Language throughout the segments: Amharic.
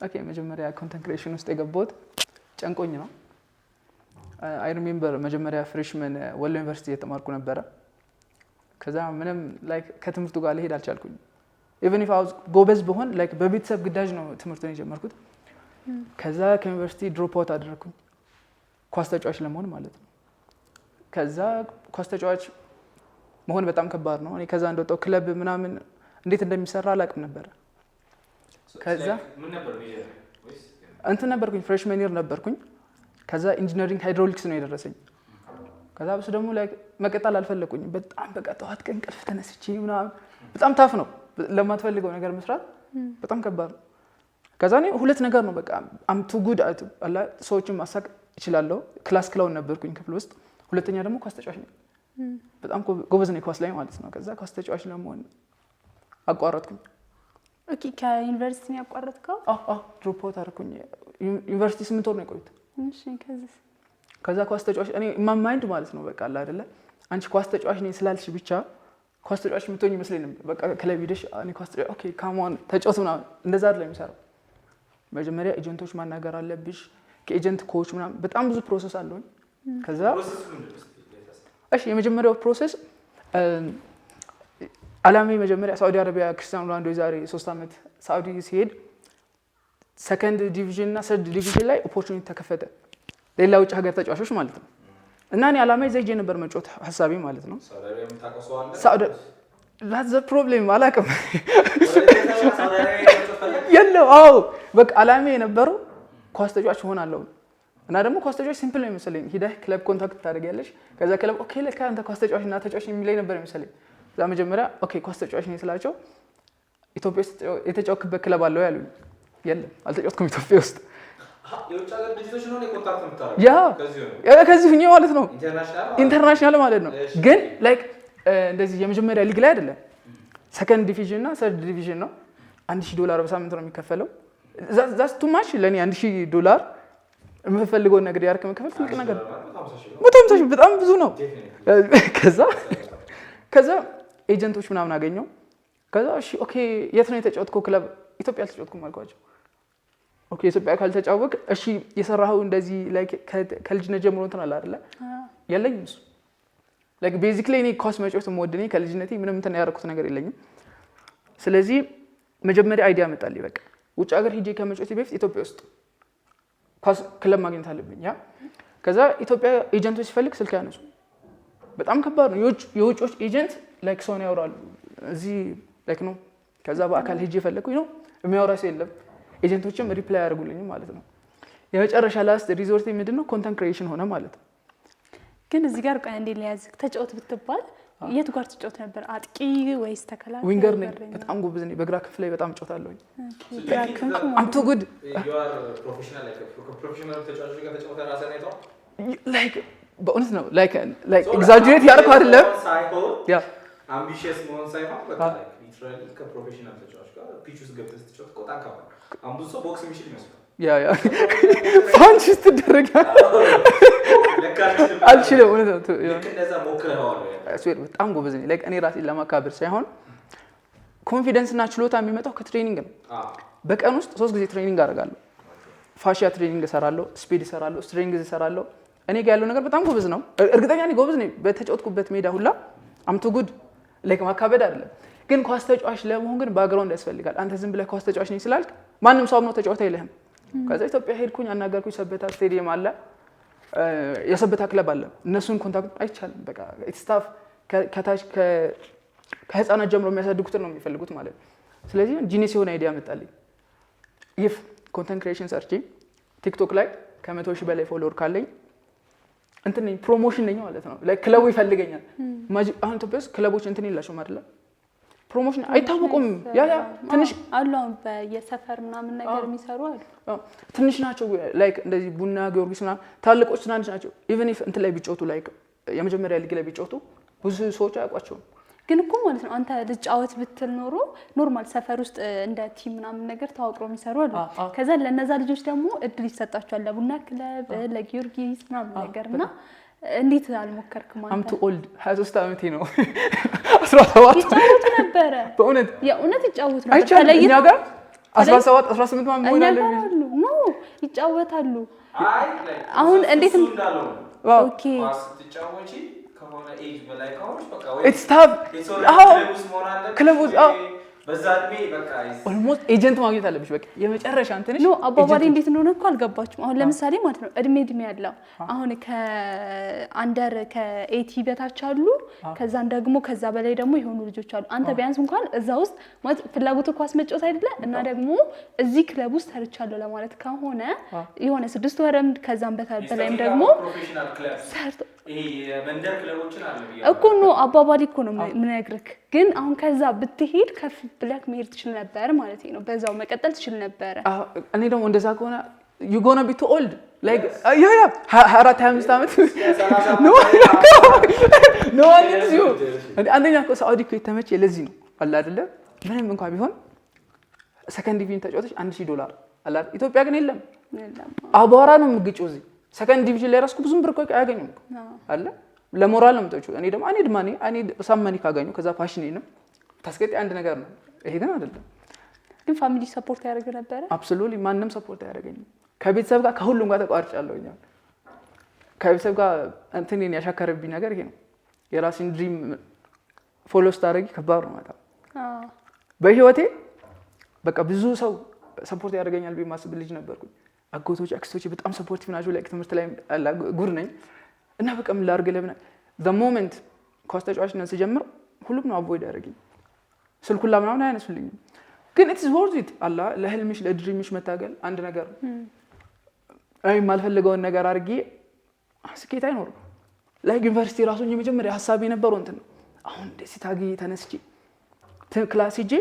ኦኬ መጀመሪያ ኮንተንት ክሪኤሽን ውስጥ የገባሁት ጨንቆኝ ነው። አይ ሪሜምበር መጀመሪያ ፍሬሽመን ወሎ ዩኒቨርሲቲ የተማርኩ ነበረ። ከዛ ምንም ላይክ ከትምህርቱ ጋር ልሄድ አልቻልኩኝ። ኢቨን ኢፍ አውዝ ጎበዝ በሆን ላይክ በቤተሰብ ግዳጅ ነው ትምህርቱን የጀመርኩት። ከዛ ከዩኒቨርሲቲ ድሮፕ አውት አደረኩኝ ኳስ ተጫዋች ለመሆን ማለት ነው። ከዛ ኳስ ተጫዋች መሆን በጣም ከባድ ነው። እኔ ከዛ እንደወጣው ክለብ ምናምን እንዴት እንደሚሰራ አላውቅም ነበር። ከዛ ምን ነበር እንትን ነበርኩኝ ፍሬሽመን ይር ነበርኩኝ። ከዛ ኢንጂነሪንግ ሃይድሮሊክስ ነው የደረሰኝ። ከዛ በሱ ደግሞ ላይ መቀጠል አልፈለኩኝ። በጣም በቃ ጠዋት ቀን እንቅልፍ ተነስቼ ምናምን በጣም ታፍ ነው ለማትፈልገው ነገር መስራት በጣም ከባድ ነው። ከዛ እኔ ሁለት ነገር ነው በቃ አም ቱ ጉድ አት አላ ሰዎችን ማሳቅ እችላለሁ። ክላስ ክላውን ነበርኩኝ ክፍል ውስጥ። ሁለተኛ ደግሞ ኳስ ተጫዋች ነኝ። በጣም ጎበዝ ነኝ ኳስ ላይ ማለት ነው። ከዛ ኳስ ተጫዋች ለመሆን አቋረጥኩኝ። ኦኬ ከዩኒቨርሲቲ ነው ያቋረጥከው? ድሮፕ አውት አደረኩኝ። ዩኒቨርሲቲ 8 ወር ነው የቆየሁት። እሺ ከዛ ኳስ ተጫዋች እኔ ማማይንድ ማለት ነው በቃ አለ አይደለ አንቺ ኳስ ተጫዋች ነኝ ስላልሽ ብቻ ኳስ ተጫዋች የምትሆኝ ይመስለኝ ነበር። በቃ ክለብ ሄደሽ እኔ ኳስ ተጫዋች ኦኬ ካሞን ተጫወት ምናምን እንደዛ አይደለም የሚሰራው። መጀመሪያ ኤጀንቶች ማናገር አለብሽ። ከኤጀንት ኮች ምናምን በጣም ብዙ ፕሮሰስ አለው። ከዛ እሺ የመጀመሪያው ፕሮሰስ አላሜ መጀመሪያ ሳውዲ አረቢያ ክርስቲያኖ ሮናልዶ የዛሬ 3 አመት ሳውዲ ሲሄድ ሰከንድ ዲቪዥን እና ሰርድ ዲቪዥን ላይ ኦፖርቹኒቲ ተከፈተ ሌላ ውጭ ሀገር ተጫዋቾች ማለት ነው። እና እኔ አላሜ ዘይጄ ነበር መጫወት ሐሳቤ ማለት ነው። ሳውዲ that's the problem አላውቅም የለው በቃ አላሜ የነበረው ኳስ ተጫዋች ሆናለሁ። እና ደግሞ ኳስ ተጫዋች ሲምፕል ነው የሚመስለኝ። ሂደህ ክለብ ኮንታክት ታደርጊያለሽ። ከዛ ክለብ ኦኬ ለካ አንተ ኳስ ተጫዋች እና ተጫዋች የሚለኝ ነበር የሚመስለኝ። እዛ መጀመሪያ ኦኬ ኳስ ተጫዋች ነኝ ስላቸው ኢትዮጵያ ውስጥ የተጫወክበት ክለብ አለው ያሉኝ። የለም አልተጫወትኩም ኢትዮጵያ ውስጥ። የውጭ ሀገር ድርጅቶች ነው ኮንታክት የምታደርገው? ያ ከዚህ ሁኜ ማለት ነው ኢንተርናሽናል ማለት ነው። ግን ላይክ እንደዚህ የመጀመሪያ ሊግ ላይ አይደለም። ሰከንድ ዲቪዥን እና ሰርድ ዲቪዥን ነው። $1000 በሳምንት ነው የሚከፈለው። ዛስ ቱ ማች ለኔ $1000 የምፈልገውን ነገር ያርከ መከፈል ትልቅ ነገር ነው። 150,000 በጣም ብዙ ነው። ከዛ ኤጀንቶች ምናምን አገኘው። ከዛ እሺ ኦኬ የት ነው የተጫወትከው ክለብ? ኢትዮጵያ አልተጫወትኩም አልኳቸው። ኦኬ ኢትዮጵያ ካልተጫወክ እሺ የሰራኸው እንደዚህ ላይክ ከልጅነት ጀምሮ እንትን አለ አይደለ? የለኝም እሱ ላይክ ቤዚክሊ እኔ ኳስ መጫወት የምወድ ነኝ። ከልጅነቴ ምንም እንትን ያደረኩት ነገር የለኝም። ስለዚህ መጀመሪያ አይዲያ መጣልኝ። በቃ ውጭ ሀገር ሄጄ ከመጫወቴ በፊት ኢትዮጵያ ውስጥ ኳስ ክለብ ማግኘት አለብኝ። ያ ከዛ ኢትዮጵያ ኤጀንቶች ሲፈልግ ስልክ ያነሱ በጣም ከባድ ነው። የውጭዎች ኤጀንት ላይክ ሰው ነው ያወራሉ እዚህ ላይክ ነው። ከዛ በአካል ሄጄ ፈለኩኝ ነው የሚያወራ ሰው የለም። ኤጀንቶችም ሪፕላይ ያደርጉልኝ ማለት ነው። የመጨረሻ ላስት ሪዞርት ምንድነው ኮንተንት ክሪኤሽን ሆነ ማለት ነው። ግን እዚህ ጋር ቆይ እንዴ ሊያዝክ ተጫወት ብትባል የት ጋር ተጫወት ነበር? አጥቂ ወይስ ተከላካይ? ዊንገር ነኝ። በጣም ጎበዝ ነኝ። በግራ ክንፍ ላይ በጣም እጫወታለሁ። I'm too good. You are professional professional ተጫዋቾች ጋር ተጫውተህ ራስህን አይተኸው? Like በእውነት ነው like ኤግዛጀሬት ያደረኩ አይደለም። ያ አምቢሺየስ መሆን ሳይሆን በቃ ሊትራሊ ከፕሮፌሽናል ተጫዋች ጋር ፒች ውስጥ ገብተህ ስትጫወት ቆጣን ከባድ አሁን ብዙ ሰው ቦክስ የሚችል ይመስላል። ያ ፓንች ስትደረግ አልችልም። እውነት ነው። እንደዛ ሞክረኸዋል? በጣም ጎበዝ ነኝ። እኔ ራሴን ለማካበር ሳይሆን ኮንፊደንስ እና ችሎታ የሚመጣው ከትሬኒንግ ነው። በቀን ውስጥ 3 ጊዜ ትሬኒንግ አደርጋለሁ። ፋሺያ ትሬኒንግ እሰራለሁ፣ ስፒድ እሰራለሁ፣ ስትሬንግዝ እሰራለሁ። እኔ ጋር ያለው ነገር በጣም ጎበዝ ነው። እርግጠኛ ነኝ ጎበዝ ነኝ። በተጫወትኩበት ሜዳ ሁላ አምቱ ጉድ ላይክ ማካበድ አይደለም። ግን ኳስ ተጫዋች ለመሆን ግን ባክግራውንድ ያስፈልጋል። አንተ ዝም ብለህ ኳስ ተጫዋች ነኝ ስላልክ ማንም ሰው ነው ተጫዋች አይልህም። ከዛ ኢትዮጵያ ሄድኩኝ፣ አናገርኩኝ። ሰበታ ስቴዲየም አለ፣ የሰበታ ክለብ አለ። እነሱን ኮንታክት አይቻልም። በቃ ስታፍ ከታች ከህፃናት ጀምሮ የሚያሳድጉትን ነው የሚፈልጉት ማለት ነው። ስለዚህ ጂኒስ የሆነ አይዲያ መጣልኝ። ይፍ ኮንተንት ክሪኤሽን ሰርቼ ቲክቶክ ላይ ከ100,000 በላይ ፎሎወር ካለኝ እንትን ነኝ ፕሮሞሽን ነኝ ማለት ነው። ላይክ ክለቡ ይፈልገኛል። አሁን ኢትዮጵያ ውስጥ ክለቦች እንትን የላቸውም አይደለ? ፕሮሞሽን አይታወቁም። ያ ትንሽ አሉ በየሰፈር ምናምን ነገር የሚሰሩ አሉ። ትንሽ ናቸው ላይክ እንደዚህ ቡና ጊዮርጊስ ምናምን። ታልቆች ትናንሽ ናቸው። ኢቭን ኢፍ እንትን ላይ ቢጫወቱ ላይክ የመጀመሪያ ሊግ ላይ ቢጫወቱ ብዙ ሰዎች አያውቋቸውም። ግን እኮ ማለት ነው አንተ ልጫወት ብትል ኖሮ ኖርማል ሰፈር ውስጥ እንደ ቲም ምናምን ነገር ተዋቅሮ የሚሰሩ አሉ። ከዛ ለነዛ ልጆች ደግሞ እድል ይሰጣቸዋል ለቡና ክለብ ለጊዮርጊስ ምናምን ነገርና እንዴት አልሞከርክም አንተ? አምቱ ኦልድ 23 ዓመቴ ነው። 17 ይጫወቱ ነበረ። በእውነት የእውነት ይጫወቱ ነበር። ተለይቶ እኛ ጋር 17 18 ማን ሆነ ያለው ኖ ይጫወታሉ። አይ አሁን እንዴት እንዳለው ኦኬ ስትጫወቺ ከሆነ ኤጅ በላይ ከሆነች በቃ ወይ ኢትስ ታፍ ክለብ ውስጥ በዛ እድሜ በቃ ኦልሞስት ኤጀንት ማግኘት አለብሽ። በቃ የመጨረሻ እንትንሽ ኖ አባባሌ እንዴት እንደሆነ እኮ አልገባችሁም። አሁን ለምሳሌ ማለት ነው እድሜ ያለው አሁን ከአንደር ከ80 በታች አሉ፣ ከዛን ደግሞ ከዛ በላይ ደግሞ የሆኑ ልጆች አሉ። አንተ ቢያንስ እንኳን እዛ ውስጥ ማለት ፍላጎት ኳስ መጫወት አይደለ እና ደግሞ እዚህ ክለብ ውስጥ ሰርቻለሁ ለማለት ከሆነ የሆነ 6 ወርም ከዛም በላይም ደግሞ ፕሮፌሽናል ክለብ ይሄ የመንደር ክለቦችን አለ እኮ ነው አባባሌ እኮ ነው የምነግርህ። ግን አሁን ከዛ ብትሄድ ከፍ ብለህ መሄድ ትችል ነበር ማለት ነው። በዛው መቀጠል ትችል ነበር። እኔ ደግሞ እንደዛ ከሆነ you gonna be too old like ያ 24 25 ዓመት no one needs you አንደኛ እኮ ሳውዲ እኮ የተመቸ ለዚህ ነው አለ አይደለ። ምንም እንኳን ቢሆን ሰከንድ ዲቪዥን ተጫወተሽ $1000 አለ። ኢትዮጵያ ግን የለም አቧራ ነው የምትግጪው እዚህ ሰከንድ ዲቪዥን ላይ ራስኩ ብዙም ብር እኮ አያገኙም አለ። ለሞራል ነው የምትወጪው። እኔ ደግሞ እኔ ሳመኒ ካገኙ ከዛ ፓሽኔ ነው ታስቀጥ አንድ ነገር ነው። ይሄ ግን አይደለም። ግን ፋሚሊ ሰፖርት ያደርግ ነበር? አብሶሉትሊ ማንንም ሰፖርት አያደርገኝም። ከቤተሰብ ጋር ከሁሉም ጋር ተቋርጫለሁ። ከቤተሰብ ጋር እንትኔን ያሻከረብኝ ነገር ይሄ ነው። የራሴን ድሪም ፎሎ ስታደርጊ ከባድ ነው ማለት በህይወቴ በቃ ብዙ ሰው ሰፖርት ያደርገኛል ብዬ ማስብ ልጅ ነበርኩኝ። አጎቶች አክስቶች በጣም ሰፖርቲቭ ናቸው። ላይክ ትምህርት ላይ ጉድ ነኝ እና በቃ ምን ላድርግ ለምን the moment ኳስ ተጫዋችነት ስጀምር ሁሉም ነው አቮይድ ያደርገኝ። ስልኩላ ምናምን አያነሱልኝም። ግን it's worth it አላ ለህልምሽ ለድሪምሽ መታገል አንድ ነገር ነው። አይ ማልፈልገውን ነገር አድርጌ ስኬት አይኖርም። ላይክ ዩኒቨርሲቲ ራሱን የመጀመሪያ ሐሳብ የነበረው እንትን ነው። አሁን እንደዚህ ታግዬ ተነስቼ ክላስ ሂጄ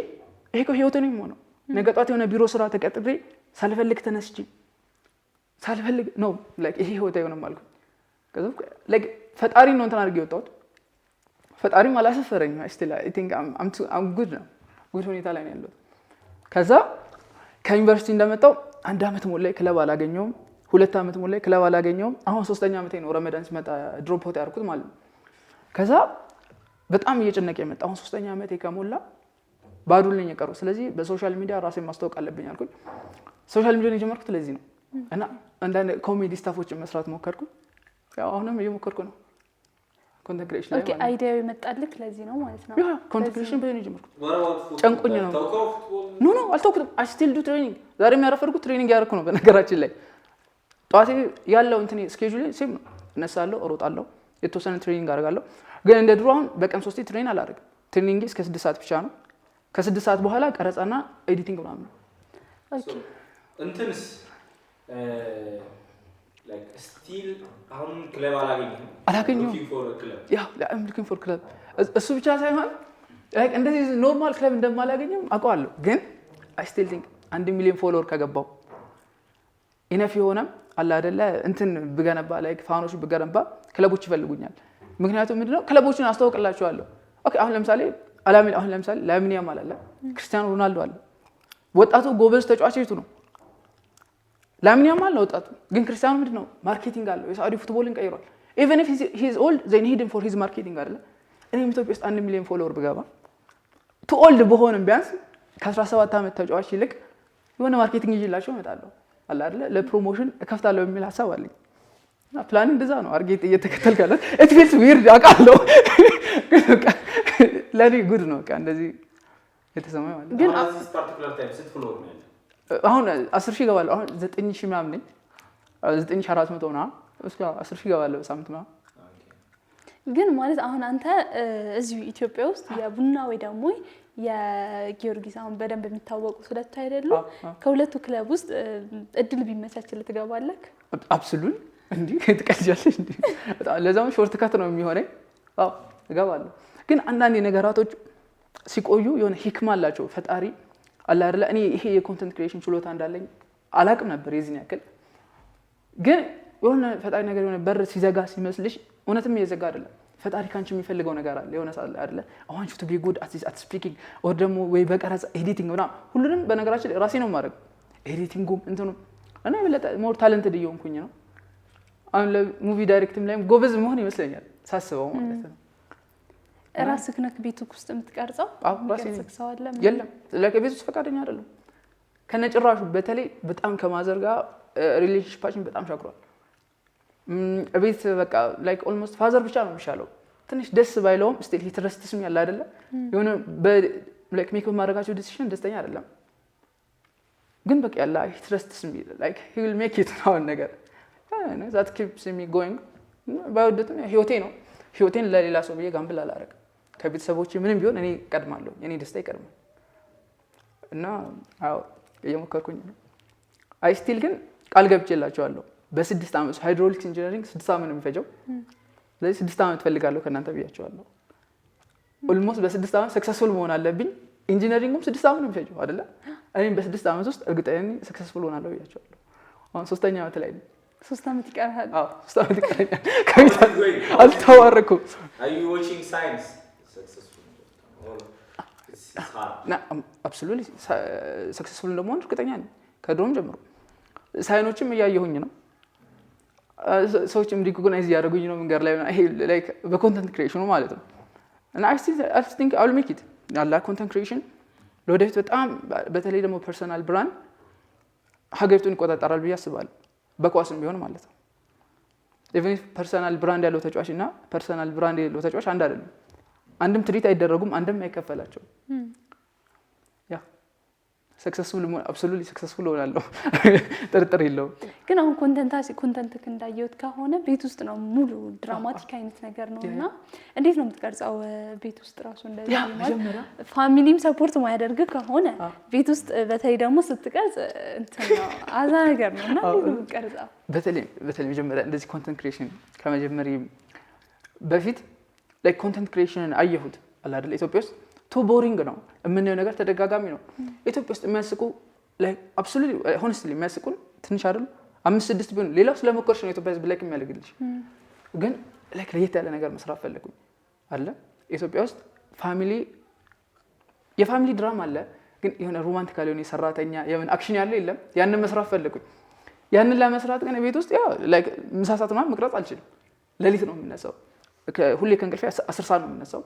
ይሄ እኮ ህይወት ነው የሚሆነው። ነገ ጧት የሆነ ቢሮ ስራ ተቀጥሬ ሳልፈልግ ተነስቼ ሳልፈልግ ነው ላይክ ይሄ ህይወት አይሆንም አልኩኝ። ከዛ ላይክ ፈጣሪ ነው እንትን አድርጌ ወጣሁት። ፈጣሪም አላሰፈረኝም። still I think I'm good ነው ጉድ ሁኔታ ላይ ነው ያለሁት። ከዛ ከዩኒቨርሲቲ እንደመጣው 1 አመት ሞላኝ ክለብ አላገኘውም። 2 አመት ሞላኝ ክለብ አላገኘውም። አሁን 3ኛ አመቴ ነው ረመዳን ሲመጣ ድሮፕ አውት ያደረኩት ማለት ነው። ከዛ በጣም እየጨነቀ የመጣ አሁን 3ኛ አመቴ ከሞላ ባዶ ነኝ የቀረው። ስለዚህ በሶሻል ሚዲያ ራሴን ማስተዋወቅ አለብኝ አልኩኝ። ሶሻል ሚዲያን የጀመርኩት ለዚህ ነው እና አንዳንድ ኮሜዲ ስታፎችን መስራት ሞከርኩ። ያው አሁንም እየሞከርኩ ነው። ኮንተንት ክሬሽን ላይ ማለት አይዲያው የመጣልክ ለዚህ ነው ማለት ነው። ያ ኮንተንት ክሬሽን በእኔ ጀመርኩት። ጨንቆኝ ነው። ኖ አልተውኩትም። I still do training። ዛሬ የሚያረፈርኩት ትሬኒንግ ያደረኩ ነው። በነገራችን ላይ ጧቴ ያለው እንትን ስኬጁል ሴም ነው። እነሳለሁ፣ እሮጣለሁ፣ የተወሰነ ትሬኒንግ አደርጋለሁ። ግን እንደ ድሮ አሁን በቀን 3 ትሬኒንግ አላደርግም። ትሬኒንግ እስከ 6 ሰዓት ብቻ ነው። ከ6 ሰዓት በኋላ ቀረጻና ኤዲቲንግ ምናምን ነው። ኦኬ እንትንስ like still አሁን ክለብ አላገኘሁም ያ I'm looking for club እሱ ብቻ ሳይሆን like እንደዚህ ኖርማል ክለብ እንደማላገኘው አውቀዋለሁ። ግን I still think 1 ሚሊዮን ፎሎወር ከገባው ኢነፍ የሆነ አለ አይደለ እንትን ብገነባ like ፋኖች ብገነባ ክለቦች ይፈልጉኛል። ምክንያቱም ምንድነው ክለቦችን አስተዋውቅላቸዋለሁ። ኦኬ አሁን ለምሳሌ ላሚን ያማል አለ፣ ክርስቲያኖ ሮናልዶ አለ። ወጣቱ ጎበዝ ተጫዋች የቱ ነው? ላሚን ያማል ወጣቱ። ግን ክርስቲያኖ ምንድነው ማርኬቲንግ አለው። የሳውዲ ፉትቦልን ቀይሯል። even if he is old they need him for his marketing አይደለ። እኔም ኢትዮጵያ ውስጥ 1 ሚሊዮን ፎሎወር ብገባ too old በሆነም ቢያንስ ከ17 አመት ተጫዋች ይልቅ የሆነ ማርኬቲንግ ይዤላቸው እመጣለሁ አለ አይደለ። ለፕሮሞሽን እከፍታለሁ የሚል ሐሳብ አለኝ እና ፕላን እንደዛ ነው። አርጌት እየተከተልካለ it feels weird አውቃለሁ። ለኔ ጉድ ነው በቃ እንደዚህ የተሰማኝ ማለት ነው። ግን አዲስ ፓርቲኩላር ታይም ስንት ፎሎወር ነው ያለው? አሁን 10000 ይገባል። አሁን 9000 ምናምን ነኝ 9400 ምናምን እስከ 10000 ይገባል በሳምንት ምናምን። ግን ማለት አሁን አንተ እዚሁ ኢትዮጵያ ውስጥ የቡና ወይ ደግሞ የጊዮርጊስ አሁን በደንብ የሚታወቁት ሁለቱ አይደሉ? ከሁለቱ ክለብ ውስጥ እድል ቢመቻችልህ ትገባለህ? አብሶሉት እንዴ ትቀልጃለሽ እንዴ? በጣም ለዛም ሾርት ካት ነው የሚሆነኝ። አዎ እገባለሁ። ግን አንዳንድ ነገራቶች ሲቆዩ የሆነ ሂክማ አላቸው ፈጣሪ አለ አይደለ። እኔ ይሄ የኮንተንት ክሬሽን ችሎታ እንዳለኝ አላቅም ነበር የዚህን ያክል። ግን የሆነ ፈጣሪ ነገር የሆነ በር ሲዘጋ ሲመስልሽ እውነትም እየዘጋ አይደለም። ፈጣሪ ካንቺ የሚፈልገው ነገር አለ የሆነ ሳለ አይደለ። I want you to be good at speaking or ደግሞ ወይ በቀረጻ ኤዲቲንግ እና ሁሉንም በነገራችን ላይ ራሴ ነው ማድረግ ኤዲቲንጉም እንትኑ እና የበለጠ ሞር ታለንትድ እየሆንኩኝ ነው። አሁን ለሙቪ ዳይሬክቲንግ ላይም ጎበዝ መሆን ይመስለኛል ሳስበው ማለት ነው። ራስህ ነክ ቤት ውስጥ የምትቀርጸው? አዎ ራሴ ነኝ። የለም ለከቤት ውስጥ ፈቃደኛ አይደለም። ከነጭራሹ በተለይ በጣም ከማዘር ጋር ሪሌሽንሺፓችን በጣም ሻክሯል። ቤት በቃ ላይክ ኦልሞስት ፋዘር ብቻ ነው የሚሻለው። ትንሽ ደስ ባይለውም ስቲል ሂ ትረስትስ ሚ ያለ አይደለ የሆነ ላይክ ሜክ ማድረጋቸው ዲሲሽን ደስተኛ አይደለም፣ ግን በቃ ያለ ሂ ትረስትስ ሚ ላይክ ሂ ዊል ሜክ ኢት ነው ነገር ዛት ኪፕስ ሚ ጎይንግ። ባይወደትም ህይወቴ ነው። ህይወቴን ለሌላ ሰው ብዬ ጋምብል አላደርግም። ከቤተሰቦቼ ምንም ቢሆን እኔ ቀድማለሁ፣ የኔ ደስታ ይቀድማል እና አዎ እየሞከርኩኝ ነው። አይ ስቲል ግን ቃል ገብቼላቸዋለሁ በ6 ዓመት ሃይድሮሊክስ ኢንጂነሪንግ 6 ዓመት ነው የሚፈጀው። ስለዚህ 6 ዓመት ፈልጋለሁ ከእናንተ ብያቸዋለሁ። ኦልሞስት በ6 ዓመት ሰክሰስፉል መሆን አለብኝ። ኢንጂነሪንግም 6 ዓመት ነው የሚፈጀው አይደለ? እኔም በ6 ዓመት ውስጥ እርግጠኛ ነኝ ሰክሰስፉል ሆናለሁ ብያቸዋለሁ። አሁን 3ኛ ዓመት ላይ ነኝ። 3 ዓመት ይቀርሃል? አዎ 3 ዓመት ይቀረኛል። ከቤት አልተዋረኩም። Are you watching signs? Successful. አብሶሉትሊ ሰክሰስፉል እንደመሆን እርግጠኛ ነኝ ከድሮም ጀምሮ። ሳይኖችም እያየሁኝ ነው። ሰዎችም ሪኮግናይዝ እያደረጉኝ ነው መንገድ ላይ ይሄ ላይክ በኮንተንት ክሪኤሽኑ ማለት ነው። እና አይ ቲንክ አይ ዊል ሜክ ኢት ያላ ኮንተንት ክሪኤሽን ለወደፊት በጣም በተለይ ደግሞ ፐርሰናል ብራንድ ሀገሪቱን ይቆጣጠራል ብዬ አስባለሁ። በኳስም ቢሆን ማለት ነው። ኢቨን ፐርሰናል ብራንድ ያለው ተጫዋች እና ፐርሰናል ብራንድ ያለው ተጫዋች አንድ አይደለም። አንድም ትሪት አይደረጉም፣ አንድም አይከፈላቸውም። ያ ሰክሰስፉል አብሶሉትሊ ሰክሰስፉል ሆናለሁ ጥርጥር የለውም። ግን አሁን ኮንተንት እንዳየሁት ከሆነ ቤት ውስጥ ነው ሙሉ ድራማቲክ አይነት ነገር ነው እና እንዴት ነው የምትቀርጸው ቤት ውስጥ ራሱ እንደዚህ ማለት ፋሚሊም ሰፖርት ማያደርግ ከሆነ ቤት ውስጥ በተለይ ደግሞ ስትቀርጽ እንትን ነው አዛ ነገር ነው እና እንዴት ነው የምትቀርጸው? በተለይ መጀመሪያ እንደዚህ ኮንተንት ክሪኤሽን ከመጀመሪ በፊት ላይክ ኮንተንት ክሪኤሽንን አየሁት አለ አይደል? ኢትዮጵያ ውስጥ ቱ ቦሪንግ ነው የምናየው ነገር ተደጋጋሚ ነው። ኢትዮጵያ ውስጥ የሚያስቁ ላይክ አብሶሉትሊ ሆነስትሊ የሚያስቁን ትንሽ አይደል 5-6 ቢሆን ሌላው ስለመኮርሽ ነው ኢትዮጵያ ህዝብ ላይክ የሚያደርግልሽ። ግን ላይክ ለየት ያለ ነገር መስራት ፈለኩኝ አለ ኢትዮጵያ ውስጥ የፋሚሊ ድራማ አለ፣ ግን የሆነ ሮማንቲካል የሆነ ሰራተኛ የምን አክሽን ያለው የለም። ያንን መስራት ፈለኩኝ። ያንን ለመስራት ግን ቤት ውስጥ ያው ላይክ ምሳ ሰዓት ምናምን መቅረጽ አልችልም። ሌሊት ነው የምነሳው። ሁሌ ከእንቅልፌ 10 ሰዓት ነው የምነሳው።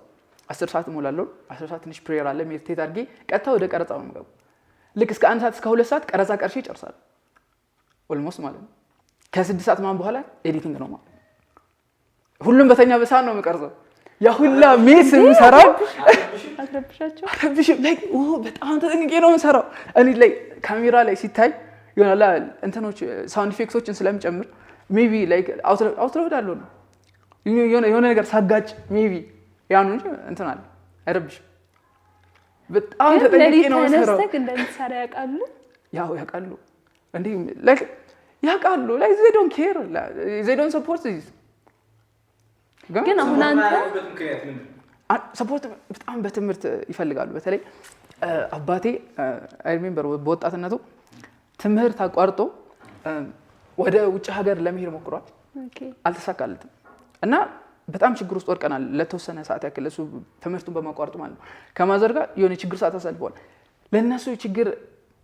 10 ሰዓት እሞላለሁ። 10 ሰዓት ትንሽ ፕሬየር አለ ሜዲቴት አድርጌ ቀጥታ ወደ ቀረጻው ነው የምገባው። ልክ እስከ 1 ሰዓት እስከ 2 ሰዓት ቀረጻ ቀርሼ እጨርሳለሁ ኦልሞስት ማለት ነው። ከ6 ሰዓት ምናምን በኋላ ኤዲቲንግ ነው ማለት ነው። ሁሉም በተኛ በሰዓት ነው የምቀርጸው። ያ ሁላ ሜስ የምሰራው አትረብሻቸው ላይክ በጣም ተጠንቅቄ ነው የምሰራው። እኔ ላይ ካሜራ ላይ ሲታይ ይሆናል እንትኖች ሳውንድ ኢፌክቶችን ስለምጨምር ሜቢ ላይክ አውትሎድ አለው ነው የሆነ ነገር ሳጋጭ ሜቢ ያኑ እንጂ እንትን አለ አይረብሽም። በጣም ተጠንቅቄ ነው የምሰራው። ግን እንደምትሰራ ያውቃሉ? ያው ያውቃሉ እንዴ ላይክ ያውቃሉ ላይክ they don't care they don't support this። ግን አሁን አንተ ሰፖርት በጣም በትምህርት ይፈልጋሉ። በተለይ አባቴ አይ ሪሜምበር በወጣትነቱ ትምህርት አቋርጦ ወደ ውጭ ሀገር ለመሄድ ሞክሯል። አልተሳካለትም እና በጣም ችግር ውስጥ ወርቀናል ለተወሰነ ሰዓት ያክል እሱ ትምህርቱን በማቋረጡ ማለት ነው። ከማዘር ጋር የሆነ ችግር ሰዓት አሳልፈዋል። ለእነሱ ችግር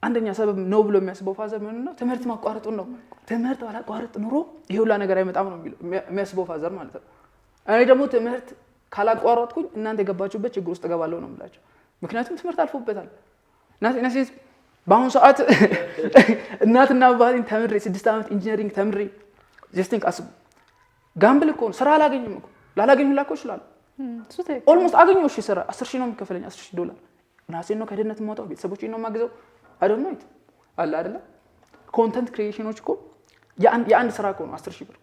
አንደኛ ሰበብ ነው ብሎ የሚያስበው ፋዘር ምን ነው ትምህርት ማቋረጡን ነው። ትምህርት ባላቋረጥ ኑሮ ይሄ ሁላ ነገር አይመጣም ነው የሚያስበው ፋዘር ማለት ነው። እኔ ደግሞ ትምህርት ካላቋረጥኩኝ እናንተ የገባችሁበት ችግር ውስጥ እገባለሁ ነው የምላቸው። ምክንያቱም ትምህርት አልፎበታል። እናቴ በአሁኑ ሰዓት እናትና አባቴን ተምሬ 6 ዓመት ኢንጂነሪንግ ተምሬ ጀስቲንግ አስቡ ጋምብል እኮ ስራ አላገኝም እኮ ላላገኝ ሁላ እኮ ይችላል። ኦልሞስት አገኘው እሺ ስራ 10,000 ነው የሚከፈለኝ $10,000 እናቴን ነው ከድህነት የማውጣው ቤተሰቦቼን ነው የማግዘው። አይ ዶንት ኖ ኢት አለ አይደለ? ኮንተንት ክሪኤሽኖች እኮ የአንድ ስራ እኮ ነው 10,000 ብር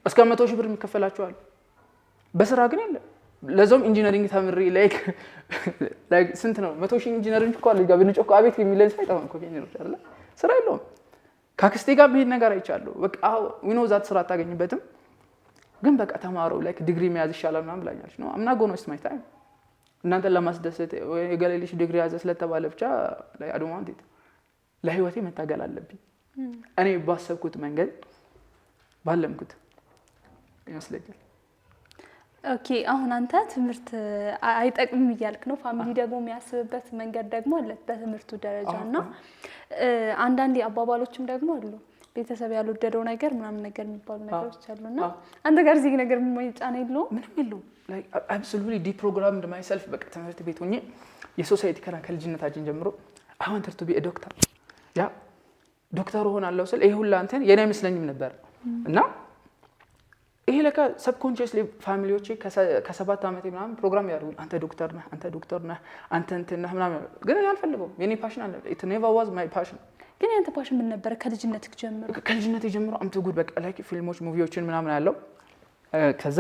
እስከ 100,000 ብር የሚከፈላቸው አሉ። በስራ ግን የለም። ለዛም ኢንጂነሪንግ ተምሬ ላይክ ስንት ነው 100,000 ኢንጂነሪንግ እኮ አለ ጋር ብንጮህ አቤት የሚለን ሰው አይጠፋም እኮ ኢንጂነሮች አይደለ? ስራ የለውም። ካክስቴ ጋር በሄድ ነገር አይቻለሁ። በቃ ዊ ኖ ዛት ስራ አታገኝበትም፣ ግን በቃ ተማረው ላይክ ዲግሪ መያዝ ይሻላል ምናምን ብላኛለች ነው አምና ጎኖ ዌስት ማይ ታይም እናንተ ለማስደሰት ወይ የገለልሽ ዲግሪ ያዘ ስለተባለ ብቻ ላይ አይ ዶንት ዋንት ኢት። ለህይወቴ መታገል አለብኝ እኔ ባሰብኩት መንገድ ባለምኩት ይመስለኛል። ኦኬ አሁን አንተ ትምህርት አይጠቅምም እያልክ ነው። ፋሚሊ ደግሞ የሚያስብበት መንገድ ደግሞ አለ በትምህርቱ ደረጃና አንዳንድ አባባሎችም ደግሞ አሉ ቤተሰብ ያልወደደው ነገር ምናምን ነገር የሚባሉ ነገሮች አሉና አንተ ጋር እዚህ ነገር ምን ጫና የለውም? ምንም የለውም። ላይክ አብሶሉትሊ ዲፕሮግራምድ ማይሰልፍ በቃ ትምህርት ቤት ሆኜ የሶሳይቲ ከልጅነታችን ጀምሮ I wanted to be a doctor ያ ዶክተር ሆናለሁ ስል ይሄ ሁላ እንትን የኔ አይመስለኝም ነበር እና ይሄ ለካ ሰብኮንሺየስሊ ፋሚሊዎቼ ከ7 ዓመቴ ምናምን ፕሮግራም ያደርጉኝ አንተ ዶክተር ነህ አንተ እንትን ነህ ምናምን ግን እኔ አልፈልገውም የኔ ፓሽን አለ it never was my passion ግን ያንተ ፓሽን ምን ነበር ከልጅነትህ ጀምሮ ከልጅነቴ ጀምሮ አምቱ ጉድ በቃ ላይክ ፊልሞች ሙቪዎችን ምናምን ያለው ከዛ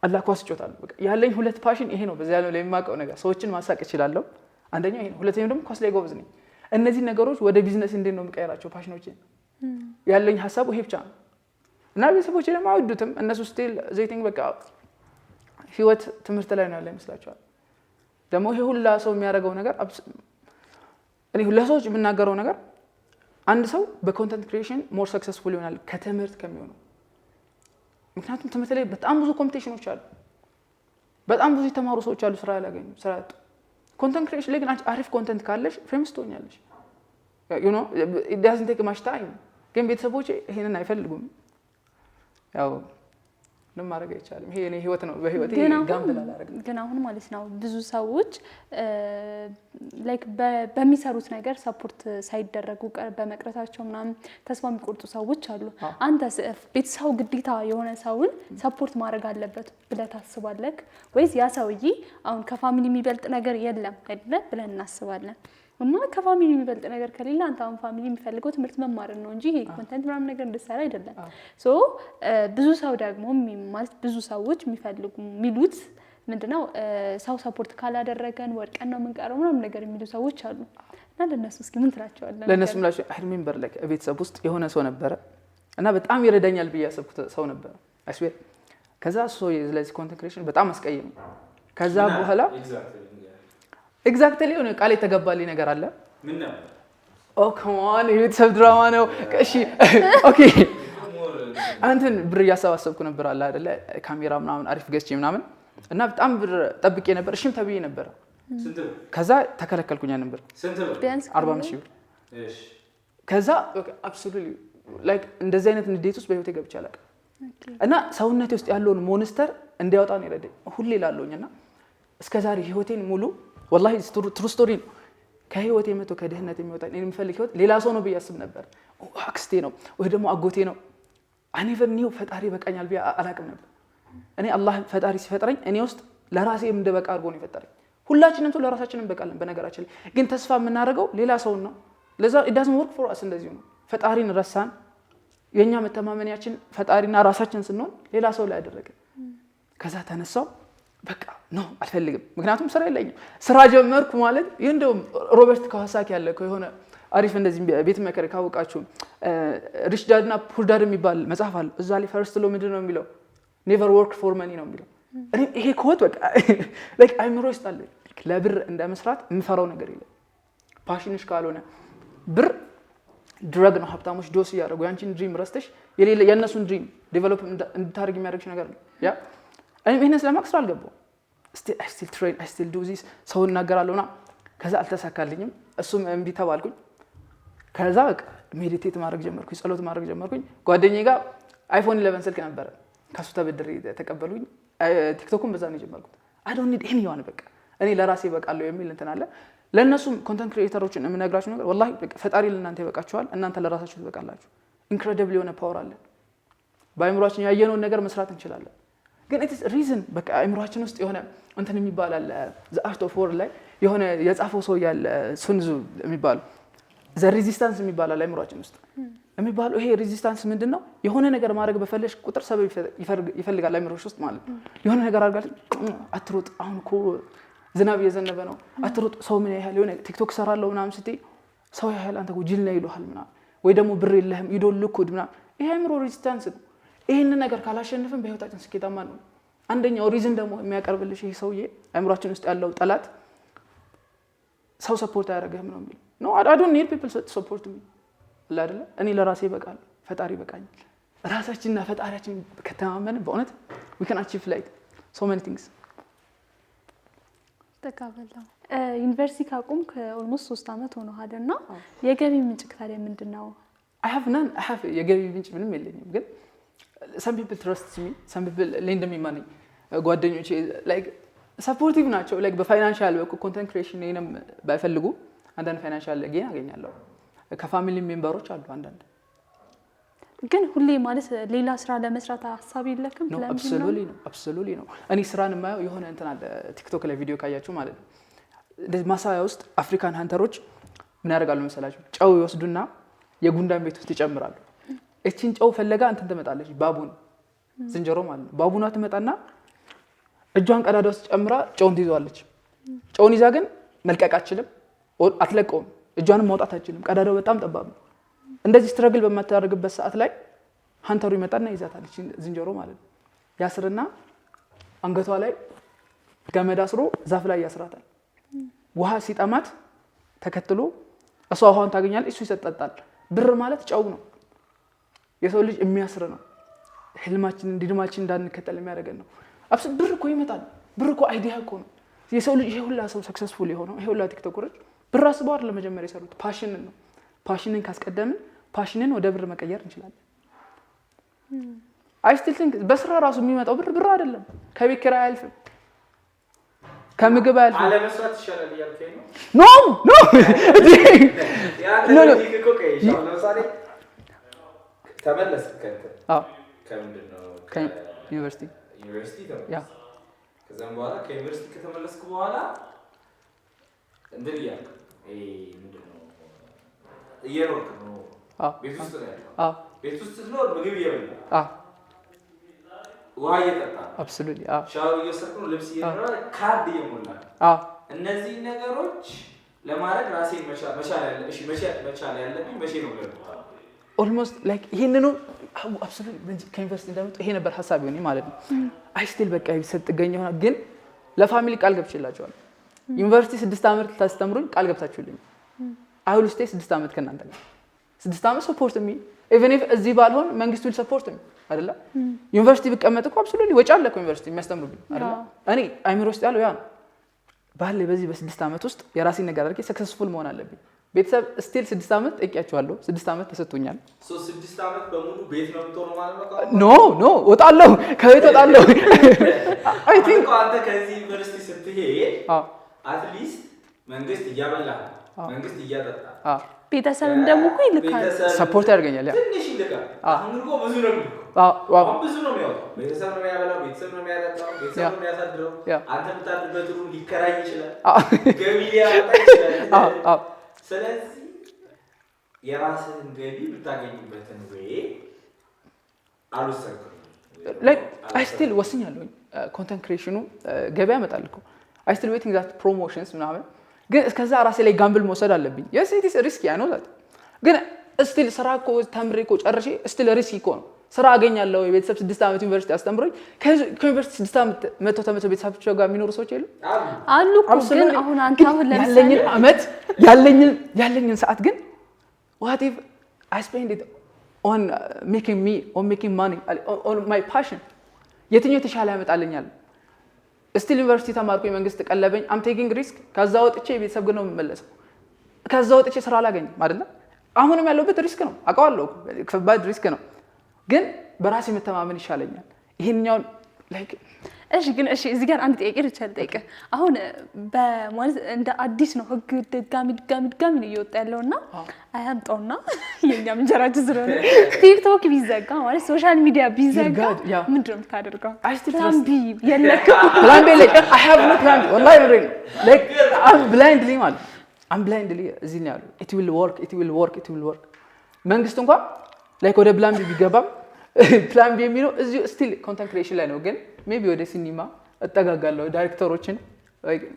አላህ ኳስ እጮታለሁ በቃ ያለኝ ሁለት ፓሽን ይሄ ነው በዚያ ላይ የማውቀው ነገር ሰዎችን ማሳቅ እችላለሁ አንደኛው ይሄ ነው ሁለተኛው ደግሞ ኳስ ላይ ጎበዝ ነኝ እነዚህ ነገሮች ወደ ቢዝነስ እንዴት ነው የምቀይራቸው ፓሽኖቼ ያለኝ ሐሳብ ይሄ ብቻ ነው እና ቤተሰቦቼ ደግሞ አይወዱትም እነሱ ስቲል ዘይቲንግ በቃ ህይወት ትምህርት ላይ ነው ያለ ይመስላችኋል ደግሞ ይሄ ሁላ ሰው የሚያደርገው ነገር እኔ ለሰዎች የምናገረው ነገር አንድ ሰው በኮንተንት ክሪኤሽን ሞር ሰክሰስፉል ይሆናል ከትምህርት ከሚሆነው ምክንያቱም ትምህርት ላይ በጣም ብዙ ኮምፒቲሽኖች አሉ በጣም ብዙ የተማሩ ሰዎች አሉ ስራ ያላገኙ ስራ ያጡ ኮንተንት ክሪኤሽን ላይ ግን አሪፍ ኮንተንት ካለሽ ፌመስ ትሆኛለሽ you know it doesn't take much time ግን ቤተሰቦቼ ይሄንን አይፈልጉም ያው ለማድረግ አይቻልም ይሄ የኔ ህይወት ነው በህይወቴ ጋምብል አላደርግም ግን አሁን ማለት ነው ብዙ ሰዎች ላይክ በሚሰሩት ነገር ሰፖርት ሳይደረጉ በመቅረታቸው ምናምን ተስፋ የሚቆርጡ ሰዎች አሉ አንተ ቤተሰቡ ግዴታ የሆነ ሰውን ሰፖርት ማድረግ አለበት ብለህ ታስባለህ ወይስ ያ ሰውዬ አሁን ከፋሚሊ የሚበልጥ ነገር የለም አይደለ ብለን እናስባለን እና ከፋሚሊ የሚበልጥ ነገር ከሌለ አንተ አሁን ፋሚሊ የሚፈልገው ትምህርት መማር ነው እንጂ ይሄ ኮንተንት ምናምን ነገር እንድትሰራ አይደለም ሶ ብዙ ሰው ደግሞ ማለት ብዙ ሰዎች የሚሉት ምንድነው ሰው ሰፖርት ካላደረገን ወድቀን ነው የምንቀረው ምናምን ነገር የሚሉ ሰዎች አሉ እና ለነሱ እስኪ ምን ትላቸዋለህ ለነሱ ምላቸው አይ ሪሜምበር ላይክ ቤተሰብ ውስጥ የሆነ ሰው ነበረ እና በጣም ይረዳኛል ብዬ ያሰብኩት ሰው ነበረ አስዌር ከዛ ሰው ስለዚህ ኮንተንት ክሪኤሽን በጣም አስቀየመኝ ከዛ በኋላ ኤግዛክትሊ የሆነ ቃል የተገባልኝ ነገር አለ ምን ነበር ኦ ካም ኦን የቤተሰብ ድራማ ነው እሺ ኦኬ አንተን ብር እያሰባሰብኩ ነበር አለ አይደለ ካሜራ ምናምን አሪፍ ገዝቼ ምናምን እና በጣም ብር ጠብቄ ነበር እሺም ተብዬ ነበር ስንት ብር ከዛ ተከለከልኩኝ ያን ብር ስንት ብር 45 ሺህ ብር እሺ ከዛ አብሶሉትሊ ላይክ እንደዚህ አይነት ንዴት ውስጥ በህይወቴ ገብቼ አላውቅም እና ሰውነቴ ውስጥ ያለውን ሞንስተር እንዲያወጣ ነው ይረዳኝ ሁሌ ላለውኝና እስከዛሬ ህይወቴን ሙሉ والله ትሩ ስቶሪ ነው ከህይወቴ መቶ ከድህነት የሚወጣኝ እኔ የምፈልግ ህይወት ሌላ ሰው ነው ብያስብ ነበር አክስቴ ነው ወይ ደግሞ አጎቴ ነው አኔቨር ኒው ፈጣሪ በቃኛል ቢያ አላቅም ነበር እኔ አላህ ፈጣሪ ሲፈጥረኝ እኔ ውስጥ ለራሴ እንደበቃ አድርጎ ነው የፈጠረኝ ሁላችንም ለራሳችን እንበቃለን በነገራችን ግን ተስፋ የምናደርገው ሌላ ሰው ነው ለዛ it doesn't work for us እንደዚህ ነው ፈጣሪን ረሳን የኛ መተማመኛችን ፈጣሪና ራሳችን ስንሆን ሌላ ሰው ላይ ያደረገ ከዛ ተነሳው በቃ ነው አልፈልግም ምክንያቱም ስራ የለኝም ስራ ጀመርኩ ማለት እንደውም ሮበርት ካዋሳኪ ያለ ከሆነ አሪፍ እንደዚህ ቤት መከረ ካወቃችሁ ሪች ዳድ እና ፑር ዳድ የሚባል መጽሐፍ አለ እዛ ላይ ፈርስት ሎ ምንድነው የሚለው ኔቨር ወርክ ፎር መኒ ነው የሚለው እኔ ይሄ ኮት በቃ ላይክ አይምሮ ይስጣል ለብር እንደመስራት የምፈራው ነገር የለም ፓሽንሽ ካልሆነ ብር ድረግ ነው ሀብታሞች ዶስ ያደርጉ ያንቺን ድሪም ረስተሽ የሌለ የነሱን ድሪም ዴቨሎፕ እንድታርግ የሚያደርግሽ ነገር ነው ያ እኔ ቢዝነስ ለማክሰር አልገባው still train I still do this ሰው እናገራለሁና ከዛ አልተሳካልኝም እሱም እምቢ ተባልኩኝ ከዛ በቃ ሜዲቴት ማድረግ ጀመርኩኝ ጸሎት ማድረግ ጀመርኩኝ ጓደኛዬ ጋር አይፎን 11 ስልክ ነበር ከሱ ተበድሬ ተቀበሉኝ ቲክቶክን በዛ ነው ጀመርኩት I don't need anyone በቃ እኔ ለራሴ በቃለሁ የሚል እንትን አለ ለነሱም ኮንተንት ክሪኤተሮችን የምነግራችሁ ነገር والله ፈጣሪ ለእናንተ ይበቃችኋል እናንተ ለራሳችሁ ትበቃላችሁ ኢንክሬዲብል የሆነ ፓወር አለ ባይምሯችን ያየነውን ነገር መስራት እንችላለን ግን it is reason በቃ አይምሯችን ውስጥ የሆነ እንትን የሚባል አለ the art of war ላይ የሆነ የጻፈው ሰው ያለ ሱንዙ የሚባል the resistance የሚባል አለ አይምሯችን ውስጥ የሚባለው ይሄ ሬዚስታንስ ምንድነው የሆነ ነገር ማድረግ በፈለሽ ቁጥር ሰበብ ይፈልጋል አይምሮሽ ውስጥ ማለት የሆነ ነገር አድርጋለች አትሮጥ አሁን እኮ ዝናብ እየዘነበ ነው አትሮጥ ሰው ምን ያህል የሆነ ቲክቶክ ሰራለው ምናምን ስትይ ሰው ያህል አንተ ጅል ነው ይሉሃል ምናምን ወይ ደግሞ ብር የለህም ይዶልኩድ ምናምን ይሄ አይምሮ ሬዚስታንስ ነው ይሄን ነገር ካላሸነፍን በህይወታችን ስኬታማ ነው አንደኛው ሪዝን ደግሞ የሚያቀርብልሽ ይሄ ሰውዬ አይምሯችን ውስጥ ያለው ጠላት ሰው ሰፖርት አያደርግህም ነው የሚል no I don't need people to support me አለ አይደለ እኔ ለራሴ በቃል ፈጣሪ በቃኝ ራሳችንና ፈጣሪያችን ከተማመን በእውነት we can achieve like so many things ተካበላ ዩኒቨርሲቲ ካቆምክ ኦልሞስት 3 አመት ሆነሃልና የገቢ ምንጭ ታዲያ ምንድነው I have none I have የገቢ ምንጭ ምንም የለኝም ግን some people trust me some people lend me money ጓደኞቼ like supportive ናቸው like በፋይናንሻል በኮንተንት ክሪኤሽን ነንም ባይፈልጉ አንዳንድ ፋይናንሻል ጌን አገኛለሁ። ከፋሚሊ ሜምበሮች አሉ አንዳንድ ግን ሁሌ ማለት ሌላ ስራ ለመስራት ሀሳብ የለክም? አብሶሉትሊ ነው። እኔ ስራን የማየው የሆነ እንትን አለ ቲክቶክ ላይ ቪዲዮ ካያችሁ ማለት ነው። እንደዚህ ማሳያ ውስጥ አፍሪካን ሀንተሮች ምን ያደርጋሉ መሰላችሁ? ጨው ይወስዱና የጉንዳን ቤት ውስጥ ይጨምራሉ። እቺን ጨው ፈለጋ እንትን ትመጣለች፣ ባቡን ዝንጀሮ ማለት ነው። ባቡኗ ትመጣና እጇን ቀዳዳ ውስጥ ጨምራ ጨውን ትይዛለች። ጨውን ይዛ ግን መልቀቅ አትችልም፣ አትለቀውም። እጇንም ማውጣት አትችልም። ቀዳዳው በጣም ጠባብ ነው። እንደዚህ ስትረግል በማታደርግበት ሰዓት ላይ ሀንተሩ ይመጣና ይዛታል፣ ዝንጀሮ ማለት ነው። ያስርና አንገቷ ላይ ገመድ አስሮ ዛፍ ላይ ያስራታል። ውሃ ሲጠማት ተከትሎ እሷ ውሃውን ታገኛለች፣ እሱ ይሰጣጣል። ብር ማለት ጨው ነው። የሰው ልጅ የሚያስር ነው። ህልማችንን ድልማችን እንዳንከተል የሚያደርገን ነው። አብስ ብር እኮ ይመጣል። ብር እኮ አይዲያ እኮ ነው። የሰው ልጅ ይሄ ሁላ ሰው ሰክሰስፉል የሆነው ይሄ ሁላ ቲክቶከሮች ብር አስበው አይደለም መጀመሪያ የሰሩት፣ ፓሽንን ነው። ፓሽንን ካስቀደምን ፓሽንን ወደ ብር መቀየር እንችላለን። አይ ስቲል ቲንክ በስራ ራሱ የሚመጣው ብር አይደለም። ከቤት ኪራይ አያልፍም፣ ከምግብ አያልፍም። አለመስራት ይሻላል እያልከኝ ነው? ኖ ተመለስክ ከምንድን ነው? ከዩኒቨርሲቲ ተመለስክ። ከዛም በኋላ ከዩኒቨርሲቲ ከተመለስክ በኋላ እንትን እያልክ ምንድን ነው እየኖርክ ነው? ቤት ውስጥ ነው ያለው። ቤት ውስጥ ስትኖር ምግብ እየበላ ውሃ እየጠጣ አብሶሉትሊ ሻወር እየወሰድክ ነው፣ ልብስ እየኖረ ካርድ እየሞላ እነዚህ ነገሮች ለማድረግ ራሴን መቻል ያለብኝ መቼ ነው ብለህ ኦልሞስት ላይክ ይሄንኑ አብሶሉትሊ ከዩኒቨርሲቲ እንደመጣሁ ይሄ ነበር ሐሳብ ይሆን ማለት ነው። አይ ስቲል በቃ ይሰጥ ጥገኛ ሆና ግን ለፋሚሊ ቃል ገብቼላቸዋለሁ። ዩኒቨርሲቲ 6 ዓመት ታስተምሩኝ ቃል ገብታችሁልኝ አይሁል ስቴ 6 ዓመት ከእናንተ ጋር 6 ዓመት ሰፖርት ሚ ኢቭን ኢፍ እዚህ ባልሆን መንግስቱ ዊል ሰፖርት ሚ አይደለ? ዩኒቨርሲቲ ብቀመጥ እኮ አብሶሉትሊ ወጪ አለ እኮ ዩኒቨርሲቲ የሚያስተምሩብኝ አይደለ? እኔ አይምሮ ውስጥ ያለው ያ ነው። ባለ በዚህ በ6 ዓመት ውስጥ የራሴን ነገር አድርጌ ሰክሰስፉል መሆን አለብኝ። ቤተሰብ ስቲል 6 ዓመት ጠይቂያቸዋለሁ። 6 ዓመት ተሰጥቶኛል። 6 ዓመት በሙሉ ቤት ነው የምትሆነው ማለት ኖ ነው? እወጣለሁ፣ ከቤት እወጣለሁ። አይ ቲንክ አንተ ከዚህ ዩኒቨርሲቲ ስትሄድ አትሊስት መንግስት እያበላህ መንግስት እያጠጣ ቤተሰብም ደግሞ እኮ ይልካል፣ ሰፖርት ያደርገኛል። ትንሽ ይልካል። አሁን እኮ ብዙ ነው የሚልከው፣ ብዙ ነው የሚያወጣው። ቤተሰብ ነው የሚያበላው፣ ቤተሰብ ነው የሚያጠጣው፣ ቤተሰብ ነው የሚያሳድረው። አንተ የምታድርበት ሩም ሊከራይ ይችላል፣ ገቢ ሊያወጣ ይችላል። ስለዚህ የራስህን ገቢ የምታገኝበትን ወይ አልወሰንክም? አይ ስቲል ወስኛለሁ። ኮንተንት ክሬሽኑ ገበያ ያመጣል እኮ አይ ስቲል ዌቲንግ ዛት ፕሮሞሽንስ ምናምን፣ ግን እስከዛ ራሴ ላይ ጋምብል መውሰድ አለብኝ። የስ ኢት ኢዝ ሪስኪ አይ ኖ ዛት፣ ግን ስቲል ስራ እኮ ተምሬ እኮ ጨርሼ ስቲል ሪስኪ እኮ ነው። ስራ አገኛለሁ። የቤተሰብ 6 ዓመት ዩኒቨርሲቲ አስተምሮኝ ከዩኒቨርሲቲ 6 ዓመት መቶ ቤተሰቦቻቸው ጋር የሚኖሩ ሰዎች የሉ አሉ እኮ። ግን አሁን አንተ ለምሳሌ ያለኝን ሰዓት ግን what if I spend it on making money on my passion? የትኛው የተሻለ ያመጣልኛል? ስቲል ዩኒቨርሲቲ ተማርኩኝ፣ መንግስት ቀለበኝ፣ አም ቴኪንግ ሪስክ። ከዛ ወጥቼ ቤተሰብ ግን ነው የምመለሰው። ከዛ ወጥቼ ስራ አላገኝም አይደለ? አሁንም ያለውበት ሪስክ ነው አውቀዋለሁ፣ ከባድ ሪስክ ነው። ግን በራሴ መተማመን ይሻለኛል። ይሄንኛው ላይክ እሺ እዚህ ጋር አንድ ጥያቄ ልቻል ጠይቀህ። አሁን በማለት እንደ አዲስ ነው ህግ ድጋሚ ነው እየወጣ ያለውና አያምጣውና የኛም እንጀራችን ስለሆነ ቲክቶክ ቢዘጋ ማለት ሶሻል ሚዲያ ቢዘጋ ምንድን ነው የምታደርገው? ፕላን ቢ የለክም? ፕላን ቢ ላይ I have no plan wallahi ነው like I'm blindly እዚህ ነው ያለው it will work መንግስት እንኳን ላይክ ወደ ፕላን ቢ ቢገባም ፕላን ቢ የሚለው እዚሁ ስቲል ኮንተንት ክሬሽን ላይ ነው። ግን ሜቢ ወደ ሲኒማ እጠጋጋለሁ፣ ዳይሬክተሮችን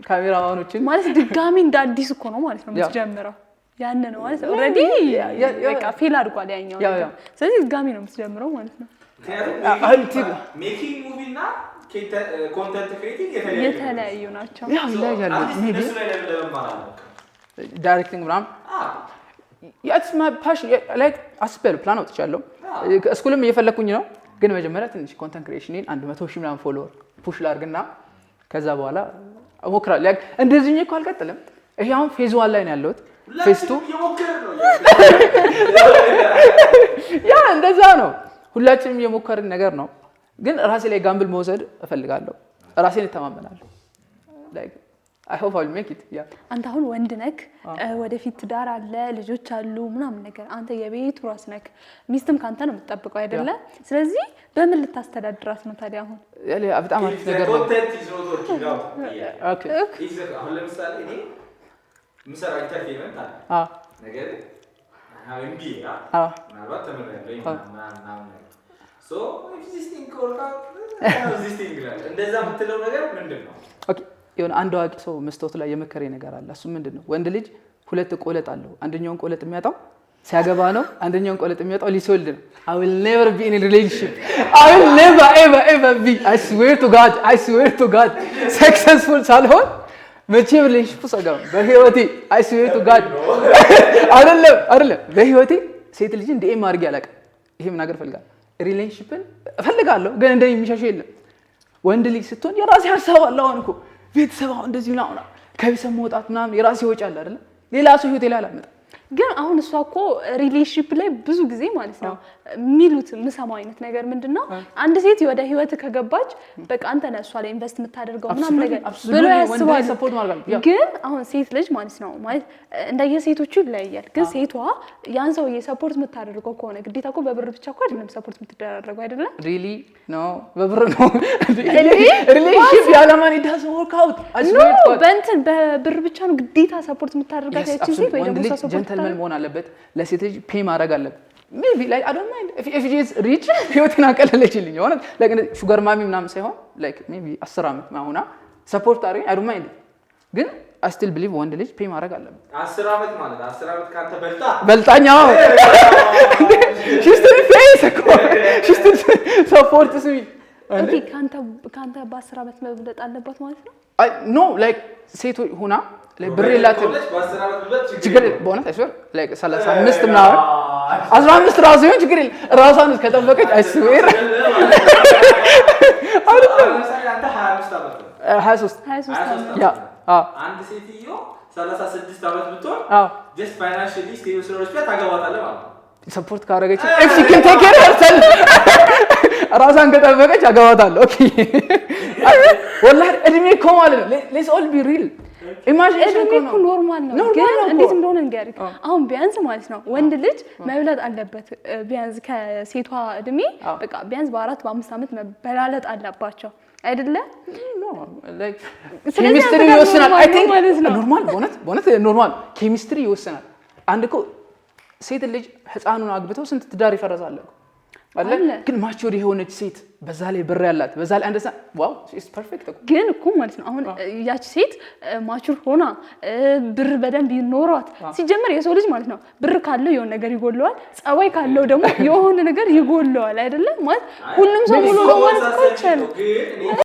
ካሜራማኖችን ማለት ድጋሚ እንደ አዲስ እኮ ነው ማለት ነው የምትጀምረው። ያን ነው ማለት ኦልሬዲ በቃ ፌል አድርጓል ያኛው ነገር። ስለዚህ ድጋሚ ነው የምትጀምረው ማለት ነው። ሜኪንግ ሙቪ እና ኮንተንት ክሬቲንግ የተለያዩ ናቸው። ይለያያሉ። ሜቢ ዳይሬክቲንግ ምናምን ያትስ ማይ ፓሽን ላይክ አስፔል ፕላን አውጥቻለሁ። ስኩልም እየፈለኩኝ ነው። ግን መጀመሪያ ትንሽ ኮንተንት ክሬሽንን 100,000 ምናምን ፎሎወር ፑሽ ላድርግና ከዛ በኋላ እሞክራለሁ። ላይክ እንደዚህ እኮ አልቀጥልም። ይሄ አሁን ፌዝ 1 ላይ ነው ያለሁት። ፌዝ 2 ያ እንደዛ ነው። ሁላችንም እየሞከርን ነገር ነው። ግን ራሴ ላይ ጋምብል መውሰድ እፈልጋለሁ። ራሴን እተማመናለሁ። ላይክ I hope I'll make it. Yeah. አንተ አሁን ወንድ ነክ ወደፊት ትዳር አለ ልጆች አሉ ምናምን ነገር አንተ የቤቱ ራስ ነክ ሚስትም ካንተ ነው የምትጠብቀው አይደለ? ስለዚህ በምን ልታስተዳድራት ነው ታዲያ? አሁን በጣም አሪፍ ነገር ነው። ኦኬ አሁን ለምሳሌ እኔ ምሰራ ኢንተርቴይንመንት አለ ነገር አሁን ቢያ ምናልባት ተመረለኝ ምናምን ሶ ኤግዚስቲንግ ኮርካ ኤግዚስቲንግ ይላል እንደዛ የምትለው ነገር ምንድን ነው? ኦኬ የሆነ አንድ አዋቂ ሰው መስታወት ላይ የመከረኝ ነገር አለ። እሱ ምንድነው? ወንድ ልጅ ሁለት ቆለጥ አለው። አንደኛውን ቆለጥ የሚያጣው ሲያገባ ነው። አንደኛውን ቆለጥ የሚያጣው ሊወልድ ነው። I will never be in a relationship. I will never ever be. I swear to God successful ሳልሆን መቼም ሪሌሽንሺፕ ሰጋው በህይወቴ I swear to God አይደለም በህይወቴ ሴት ልጅ እንደም አድርጌ አላውቅም። ይሄ ምን ነገር ፈልጋለሁ ሪሌሽንሺፕን እፈልጋለሁ ግን እንደኔ የሚሻሸው የለም። ወንድ ልጅ ስትሆን የራሴ ሐሳብ አለ። አሁን እኮ ቤተሰብ አሁን እንደዚህ ነው ከቤተሰብ መውጣት ምናምን የራሴ ወጪ አለ አይደል? ሌላ ሰው ህይወቴ ላይ አላመጣም። ግን አሁን እሷ እኮ ሪሌሽንሺፕ ላይ ብዙ ጊዜ ማለት ነው የሚሉት የምሰማው አይነት ነገር ምንድነው አንድ ሴት ወደ ህይወት ከገባች በቃ አንተ ነህ እሷ ላይ ኢንቨስት የምታደርገው ምናምን ነገር ብሎ ያስባሉ። ግን አሁን ሴት ልጅ ማለት ነው ማለት እንደየሴቶቹ ይለያያል። ግን ሴቷ ያን ሰውዬ ሰፖርት የምታደርገው ከሆነ ግዴታ እኮ በብር ብቻ እኮ አይደለም ሰፖርት የምትደረገው አይደለ? ሪሊ ነው በብር ነው ሪሌሽንሺፕ ያለማን ዳስ ወርክ አውት በእንትን በብር ብቻ ነው ግዴታ ሰፖርት የምታደርጋት ያቺ ሴት ወይ ደግሞ ሰፖርት ጀንተልመን መሆን አለበት። ለሴት ልጅ ፔ ማድረግ አለበት። ሜቢ ላይክ አይ ዶንት ማይንድ if she is rich ህይወትን አቀለለችልኝ ሆነ ላይክ ሹገር ማሚ ምናምን ሳይሆን ላይክ ሜቢ 10 አመት ማሁና ሰፖርት አድርገኝ አይ ዶንት ማይንድ። ግን I still believe ወንድ ልጅ ፔ ማድረግ አለበት። 10 አመት ማለት 10 አመት ካንተ በልጣኛው she still pays she still supports me ኦኬ ካንተ በ10 አመት መብለጥ አለባት ማለት ነው? አይ ኖ ላይክ ሴት ሆና ላይ ብር የላትም ችግር በእውነት አይስወር ላይክ 35 ምናምን 15 ራሱ ይሁን ችግር የለም ራሷን ከጠበቀች አይስወር አንተ 23 ያ አንድ ሴትዮ 36 አመት ብትሆን just financially stable ስለሆነች ታገባታለህ ማለት ነው። ሰፖርት ካደረገች if she can take care of herself ራሷን ከጠበቀች አገባታለሁ። ኦኬ ወላሂ እድሜ እኮ ማለት ነው let's all be real ኢማጂኔሽን እኮ ኖርማል ነው። ግን እንዴት እንደሆነ ንገሪኝ። አሁን ቢያንስ ማለት ነው ወንድ ልጅ መብለጥ አለበት ቢያንስ ከሴቷ እድሜ በቃ ቢያንስ በ4 በ5 አመት መበላለጥ አለባቸው አይደለ? ላይክ ኬሚስትሪ ይወስናል። አይ ቲንክ ኖርማል በእውነት ኖርማል ኬሚስትሪ ይወስናል። አንድ እኮ ሴት ልጅ ህፃኑን አግብተው ስንት ትዳር ይፈረሳል አይደል? ግን ማቹር የሆነች ሴት በዛ ላይ ብር ያላት በዛ ላይ አንደሳ ዋው ኢስ ፐርፌክት ግን እኮ ማለት ነው አሁን ያቺ ሴት ማቹር ሆና ብር በደንብ ይኖሯት ሲጀመር የሰው ልጅ ማለት ነው ብር ካለው የሆነ ነገር ይጎለዋል፣ ጸባይ ካለው ደግሞ የሆነ ነገር ይጎለዋል አይደለ? ማለት ሁሉም ሰው ሙሉ ነው ማለት ነው።